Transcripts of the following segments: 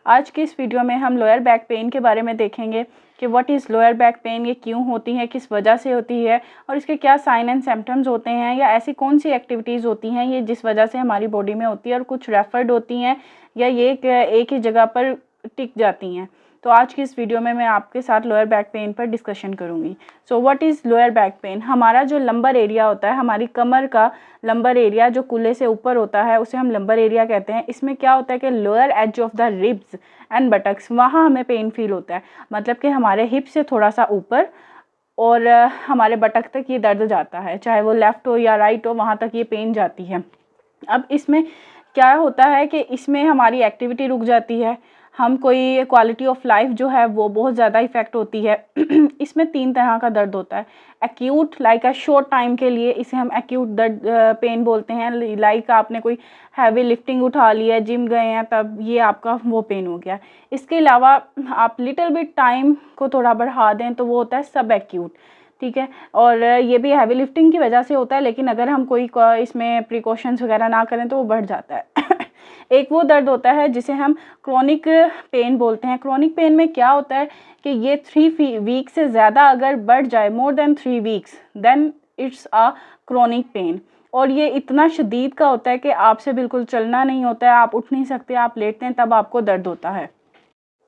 आज की इस वीडियो में हम लोअर बैक पेन के बारे में देखेंगे कि what is lower back pain, ये क्यों होती है, किस वजह से होती है और इसके क्या साइन एंड सिम्टम्स होते हैं, या ऐसी कौन सी एक्टिविटीज़ होती हैं ये जिस वजह से हमारी बॉडी में होती है और कुछ रेफर्ड होती हैं या ये एक ही जगह पर टिक जाती हैं। तो आज की इस वीडियो में मैं आपके साथ लोअर बैक पेन पर डिस्कशन करूंगी। So what is lower back pain? हमारा जो लंबर एरिया होता है, हमारी कमर का लंबर एरिया जो कूल्हे से ऊपर होता है उसे हम लंबर एरिया कहते हैं। इसमें क्या होता है कि lower edge of the ribs and buttocks, वहाँ हमें पेन फील होता है। मतलब कि हमारे हिप से थोड़ा सा ऊपर और हमारे बटक तक ये दर्द जाता है, चाहे वो लेफ़्ट हो या राइट हो, वहाँ तक ये पेन जाती है। अब इसमें क्या होता है कि इसमें हमारी एक्टिविटी रुक जाती है, हम कोई क्वालिटी ऑफ लाइफ जो है वो बहुत ज़्यादा इफ़ेक्ट होती है। इसमें 3 तरह का दर्द होता है। Acute, like a short time के लिए इसे हम एक्यूट दर्द पेन बोलते हैं। लाइक आपने कोई हैवी लिफ्टिंग उठा लिया, जिम गए हैं, तब ये आपका वो पेन हो गया। इसके अलावा आप लिटिल बिट टाइम को थोड़ा बढ़ा दें तो वो होता है सब एक्यूट, ठीक है। और ये भी हैवी लिफ्टिंग की वजह से होता है, लेकिन अगर हम कोई इसमें प्रिकॉशंस वगैरह ना करें तो वो बढ़ जाता है। एक वो दर्द होता है जिसे हम क्रोनिक पेन बोलते हैं। क्रोनिक पेन में क्या होता है कि ये 3 वीक से ज़्यादा अगर बढ़ जाए, more than 3 weeks, then it's a chronic pain. और ये इतना शदीद का होता है कि आपसे बिल्कुल चलना नहीं होता है, आप उठ नहीं सकते, आप लेटते हैं तब आपको दर्द होता है।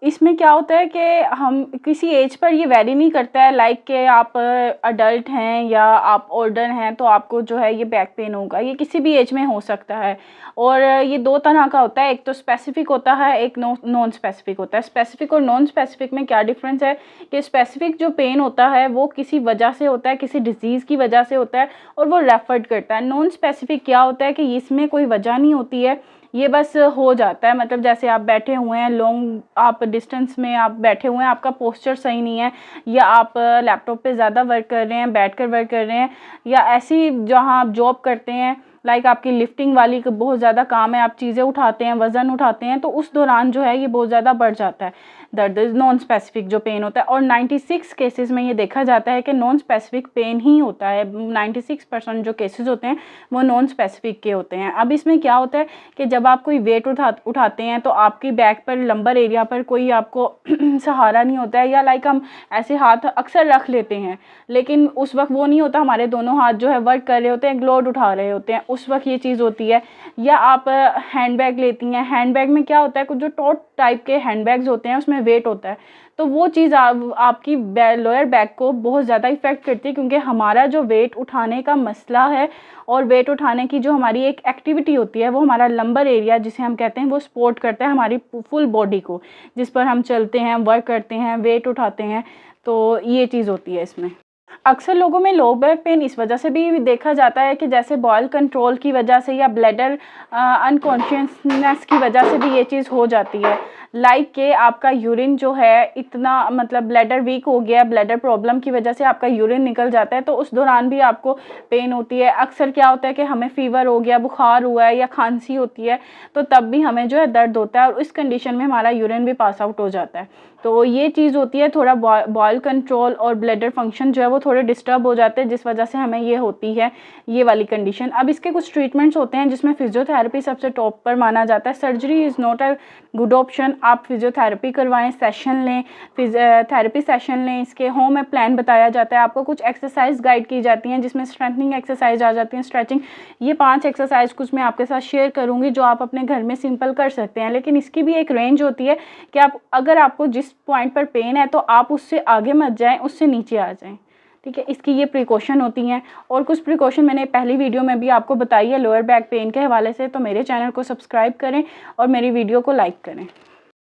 इसमें क्या होता है कि हम किसी एज पर ये वेरी नहीं करता है, लाइक कि आप अडल्ट हैं या आप ओल्डर हैं तो आपको जो है ये बैक पेन होगा। ये किसी भी एज में हो सकता है। और ये 2 तरह का होता है, एक तो स्पेसिफिक होता है, एक नॉन स्पेसिफिक होता है। स्पेसिफिक और नॉन स्पेसिफिक में क्या डिफरेंस है कि स्पेसिफिक जो पेन होता है वो किसी वजह से होता है, किसी डिजीज़ की वजह से होता है और वो रेफर्ड करता है। नॉन स्पेसिफिक क्या होता है कि इसमें कोई वजह नहीं होती है, ये बस हो जाता है। मतलब जैसे आप बैठे हुए हैं, लॉन्ग आप डिस्टेंस में आप बैठे हुए हैं, आपका पोस्चर सही नहीं है, या आप लैपटॉप पे ज़्यादा वर्क कर रहे हैं, बैठकर वर्क कर रहे हैं, या ऐसी जहाँ आप जॉब करते हैं, लाइक आपकी लिफ्टिंग वाली बहुत ज़्यादा काम है, आप चीज़ें उठाते हैं, वज़न उठाते हैं, तो उस दौरान जो है ये बहुत ज़्यादा बढ़ जाता है दर्द, नॉन स्पेसिफिक जो पेन होता है। और 96 केसेस में ये देखा जाता है कि नॉन स्पेसिफिक पेन ही होता है। 96% जो केसेस होते हैं वो नॉन स्पेसिफिक के होते हैं। अब इसमें क्या होता है कि जब आप कोई वेट उठाते हैं तो आपकी बैक पर, लंबर एरिया पर कोई आपको सहारा नहीं होता है, या लाइक हम ऐसे हाथ अक्सर रख लेते हैं, लेकिन उस वक्त वो नहीं होता, हमारे दोनों हाथ जो है वर्क कर रहे होते हैं, लोड उठा रहे होते हैं, उस वक्त ये चीज़ होती है। या आप हैंड बैग लेती हैं, हैंड बैग में क्या होता है, कुछ जो टोट टाइप के हैंड बैग्स होते हैं उसमें वेट होता है, तो वो चीज़ आपकी लोअर बैक को बहुत ज़्यादा इफ़ेक्ट करती है, क्योंकि हमारा जो वेट उठाने का मसला है और वेट उठाने की जो हमारी एक एक्टिविटी होती है वो हमारा लंबर एरिया जिसे हम कहते हैं वो सपोर्ट करता है हमारी फुल बॉडी को, जिस पर हम चलते हैं, वर्क करते हैं, वेट उठाते हैं। तो ये चीज़ होती है इसमें। अक्सर लोगों में लो बैक पेन इस वजह से भी देखा जाता है कि जैसे बॉयल कंट्रोल की वजह से या ब्लैडर अनकॉन्शियसनेस की वजह से भी ये चीज़ हो जाती है। लाइक कि आपका यूरिन जो है इतना, मतलब ब्लैडर वीक हो गया, ब्लैडर प्रॉब्लम की वजह से आपका यूरिन निकल जाता है, तो उस दौरान भी आपको पेन होती है। अक्सर क्या होता है कि हमें फीवर हो गया, बुखार हुआ है या खांसी होती है, तो तब भी हमें जो है दर्द होता है और इस कंडीशन में हमारा यूरिन भी पास आउट हो जाता है। तो ये चीज़ होती है, थोड़ा बॉयल कंट्रोल और ब्लैडर फंक्शन जो है वो थोड़े डिस्टर्ब हो जाते हैं, जिस वजह से हमें ये होती है ये वाली कंडीशन। अब इसके कुछ ट्रीटमेंट्स होते हैं जिसमें फिजियोथेरेपी सबसे टॉप पर माना जाता है। Surgery is not a good option. आप फिजियोथेरेपी करवाएं, सेशन लें, थेरेपी सेशन लें। इसके होम में प्लान बताया जाता है, आपको कुछ एक्सरसाइज गाइड की जाती हैं जिसमें स्ट्रेंथनिंग एक्सरसाइज आ जाती हैं, स्ट्रेचिंग। ये 5 एक्सरसाइज कुछ मैं आपके साथ शेयर करूँगी जो आप अपने घर में सिंपल कर सकते हैं, लेकिन इसकी भी एक रेंज होती है कि आप, अगर आपको जिस पॉइंट पर पेन है तो आप उससे आगे मत जाएं, उससे नीचे आ जाएं, ठीक है। इसकी ये प्रिकॉशन होती हैं। और कुछ प्रिकॉशन मैंने पहली वीडियो में भी आपको बताई है लोअर बैक पेन के हवाले से, तो मेरे चैनल को सब्सक्राइब करें और मेरी वीडियो को लाइक करें।